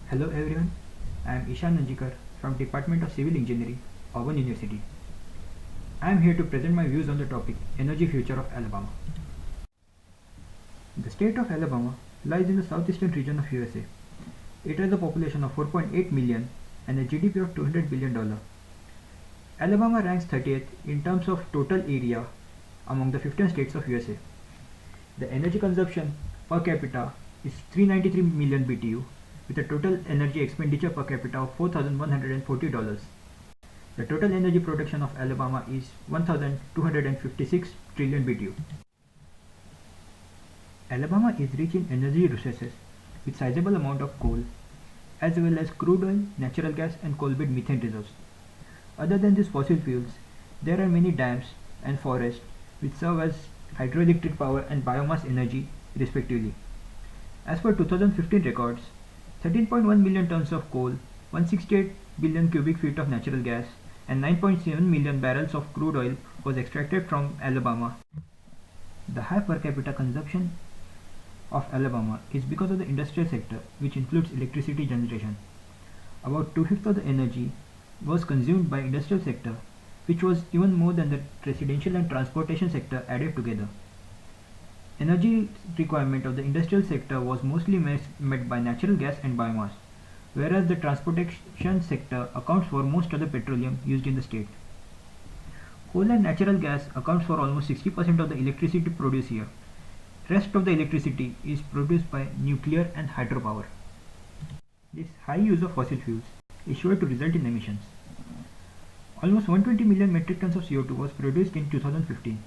Hello everyone, I am Ishan Nanjikar from Department of Civil Engineering, Auburn University. I am here to present my views on the topic Energy Future of Alabama. The state of Alabama lies in the southeastern region of USA. It has a population of 4.8 million and a GDP of $200 billion. Alabama ranks 30th in terms of total area among the 15 states of USA. The energy consumption per capita is 393 million BTU with a total energy expenditure per capita of $4,140. The total energy production of Alabama is 1,256 trillion BTU. Alabama is rich in energy resources with sizable amount of coal as well as crude oil, natural gas and coal-bed methane reserves. Other than these fossil fuels, there are many dams and forests which serve as hydroelectric power and biomass energy respectively. As per 2015 records, 13.1 million tons of coal, 168 billion cubic feet of natural gas, and 9.7 million barrels of crude oil was extracted from Alabama. The high per capita consumption of Alabama is because of the industrial sector, which includes electricity generation. About 2/5 of the energy was consumed by industrial sector, which was even more than the residential and transportation sector added together. Energy requirement of the industrial sector was mostly met by natural gas and biomass, whereas the transportation sector accounts for most of the petroleum used in the state. Coal and natural gas accounts for almost 60% of the electricity produced here. Rest of the electricity is produced by nuclear and hydropower. This high use of fossil fuels is sure to result in emissions. Almost 120 million metric tons of CO2 was produced in 2015.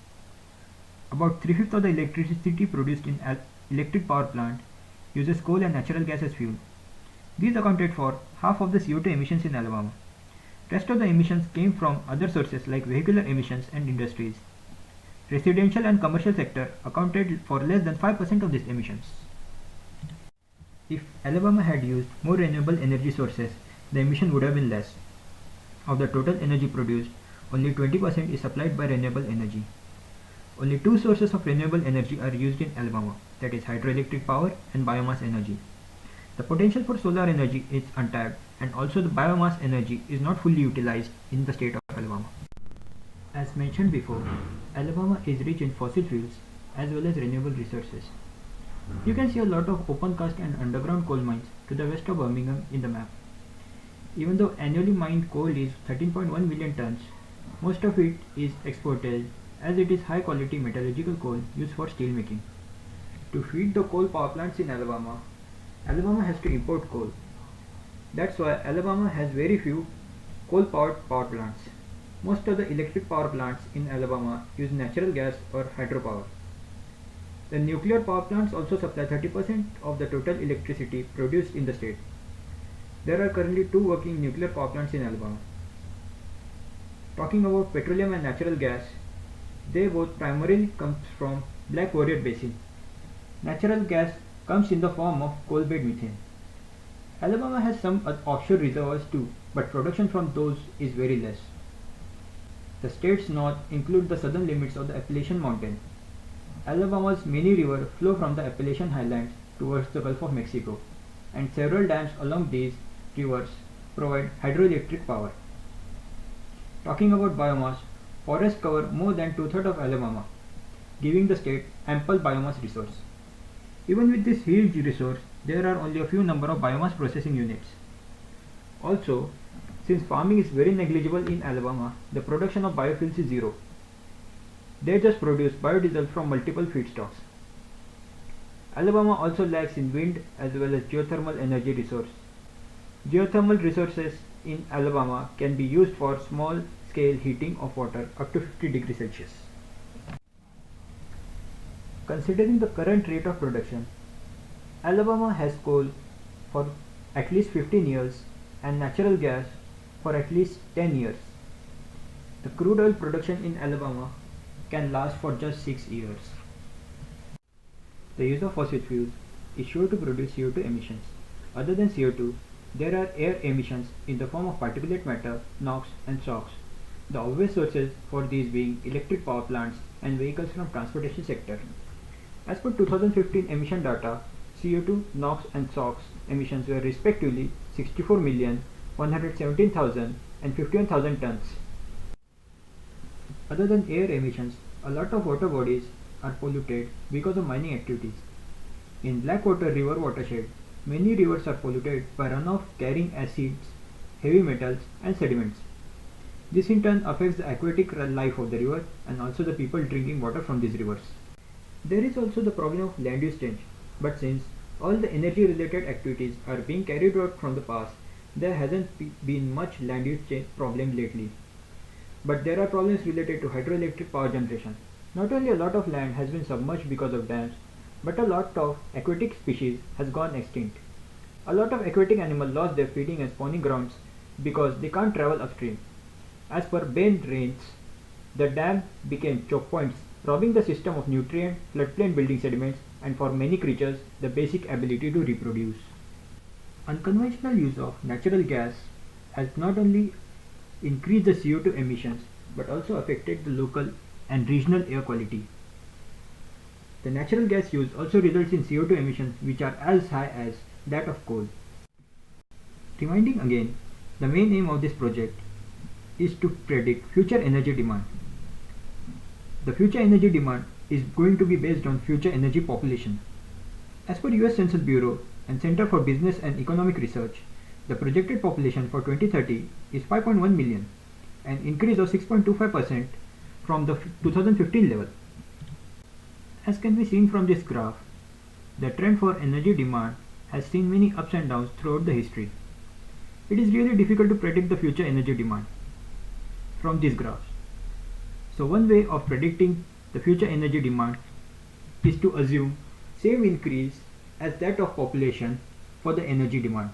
About 3/5 of the electricity produced in electric power plant uses coal and natural gas as fuel. These accounted for half of the CO2 emissions in Alabama. Rest of the emissions came from other sources like vehicular emissions and industries. Residential and commercial sector accounted for less than 5% of these emissions. If Alabama had used more renewable energy sources, the emission would have been less. Of the total energy produced, only 20% is supplied by renewable energy. Only two sources of renewable energy are used in Alabama, that is hydroelectric power and biomass energy. The potential for solar energy is untapped, and also the biomass energy is not fully utilized in the state of Alabama. As mentioned before, Alabama is rich in fossil fuels as well as renewable resources. You can see a lot of open cast and underground coal mines to the west of Birmingham in the map. Even though annually mined coal is 13.1 million tons, most of it is exported as it is high quality metallurgical coal used for steel making. To feed the coal power plants in Alabama has to import coal. That's why Alabama has very few coal powered power plants. Most of the electric power plants in Alabama use natural gas or hydropower. The nuclear power plants also supply 30% of the total electricity produced in the state. There are currently 2 working nuclear power plants in Alabama. Talking about petroleum and natural gas, they both primarily come from Black Warrior Basin. Natural gas comes in the form of coal-bed methane. Alabama has some offshore reservoirs too, but production from those is very less. The state's north include the southern limits of the Appalachian Mountain. Alabama's many rivers flow from the Appalachian Highlands towards the Gulf of Mexico, and several dams along these rivers provide hydroelectric power. Talking about biomass, forests cover more than 2/3 of Alabama, giving the state ample biomass resource. Even with this huge resource, there are only a few number of biomass processing units. Also, since farming is very negligible in Alabama, the production of biofuels is zero. They just produce biodiesel from multiple feedstocks. Alabama also lacks in wind as well as geothermal energy resource. Geothermal resources in Alabama can be used for small scale heating of water up to 50 degrees Celsius. Considering the current rate of production, Alabama has coal for at least 15 years and natural gas for at least 10 years. The crude oil production in Alabama can last for just 6 years. The use of fossil fuels is sure to produce CO2 emissions. Other than CO2, there are air emissions in the form of particulate matter, NOx and SOx. The obvious sources for these being electric power plants and vehicles from transportation sector. As per 2015 emission data, CO2, NOx and SOx emissions were respectively 64 million, 117,000 and 51,000 tons. Other than air emissions, a lot of water bodies are polluted because of mining activities. In Blackwater River watershed, many rivers are polluted by runoff carrying acids, heavy metals and sediments. This in turn affects the aquatic life of the river and also the people drinking water from these rivers. There is also the problem of land use change, but since all the energy related activities are being carried out from the past, there hasn't been much land use change problem lately. But there are problems related to hydroelectric power generation. Not only a lot of land has been submerged because of dams, but a lot of aquatic species has gone extinct. A lot of aquatic animals lost their feeding and spawning grounds because they can't travel upstream. As per Bain rains, the dam became choke points, robbing the system of nutrient, floodplain building sediments, and for many creatures, the basic ability to reproduce. Unconventional use of natural gas has not only increased the CO2 emissions but also affected the local and regional air quality. The natural gas use also results in CO2 emissions which are as high as that of coal. Reminding again, the main aim of this project is to predict future energy demand. The future energy demand is going to be based on future energy population. As per US Census Bureau and Center for Business and Economic Research, the projected population for 2030 is 5.1 million, an increase of 6.25% from the 2015 level. As can be seen from this graph, the trend for energy demand has seen many ups and downs throughout the history. It is really difficult to predict the future energy demand from these graphs. So one way of predicting the future energy demand is to assume same increase as that of population for the energy demand.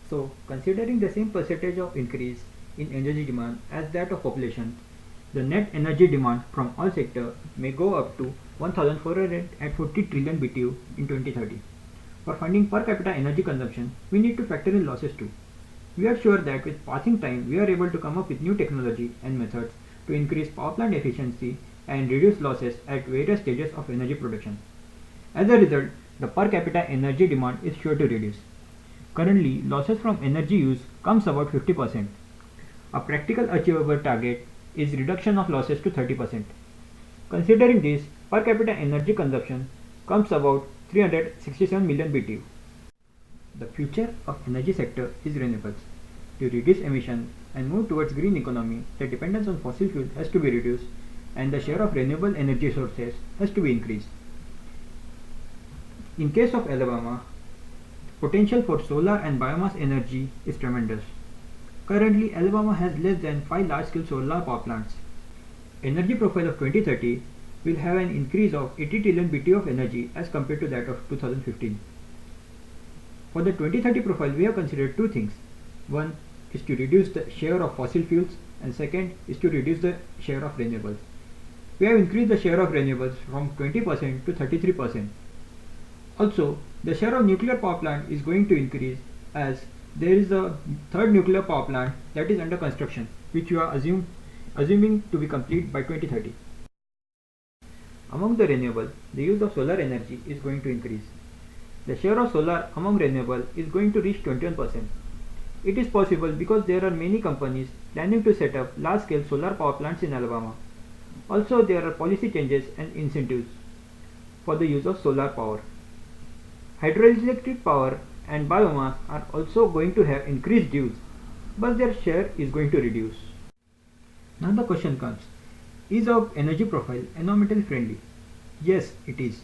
So considering the same percentage of increase in energy demand as that of population, the net energy demand from all sectors may go up to 1440 trillion BTU in 2030. For finding per capita energy consumption, we need to factor in losses too. We are sure that with passing time, we are able to come up with new technology and methods to increase power plant efficiency and reduce losses at various stages of energy production. As a result, the per capita energy demand is sure to reduce. Currently, losses from energy use comes about 50%. A practical achievable target is reduction of losses to 30%. Considering this, per capita energy consumption comes about 367 million BTU. The future of energy sector is renewables. To reduce emissions and move towards green economy, the dependence on fossil fuel has to be reduced and the share of renewable energy sources has to be increased. In case of Alabama, potential for solar and biomass energy is tremendous. Currently, Alabama has less than 5 large-scale solar power plants. Energy profile of 2030 will have an increase of 80 trillion BTU of energy as compared to that of 2015. For the 2030 profile, we have considered two things. One is to reduce the share of fossil fuels and second is to reduce the share of renewables. We have increased the share of renewables from 20% to 33%. Also, the share of nuclear power plant is going to increase as there is a third nuclear power plant that is under construction, which we are assuming to be complete by 2030. Among the renewable, the use of solar energy is going to increase. The share of solar among renewable is going to reach 21%. It is possible because there are many companies planning to set up large-scale solar power plants in Alabama. Also, there are policy changes and incentives for the use of solar power. Hydroelectric power and biomass are also going to have increased use, but their share is going to reduce. Now the question comes, is our energy profile environmentally friendly? Yes, it is.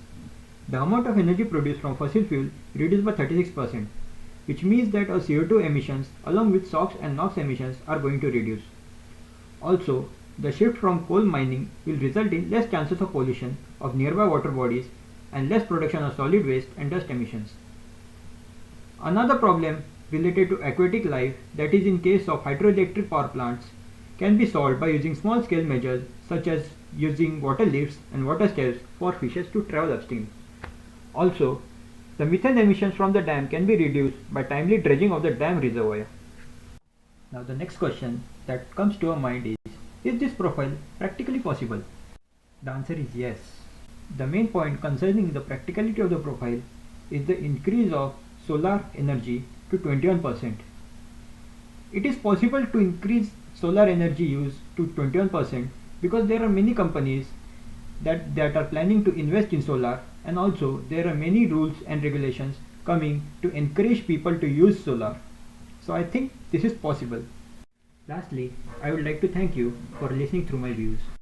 The amount of energy produced from fossil fuel reduced by 36%, which means that our CO2 emissions along with SOx and NOx emissions are going to reduce. Also, the shift from coal mining will result in less chances of pollution of nearby water bodies and less production of solid waste and dust emissions. Another problem related to aquatic life, that is in case of hydroelectric power plants, can be solved by using small scale measures such as using water lifts and water steps for fishes to travel upstream. Also, the methane emissions from the dam can be reduced by timely dredging of the dam reservoir. Now the next question that comes to our mind is this profile practically possible? The answer is yes. The main point concerning the practicality of the profile is the increase of solar energy to 21%. It is possible to increase solar energy use to 21% because there are many companies that are planning to invest in solar, and also there are many rules and regulations coming to encourage people to use solar. So I think this is possible. Lastly, I would like to thank you for listening through my views.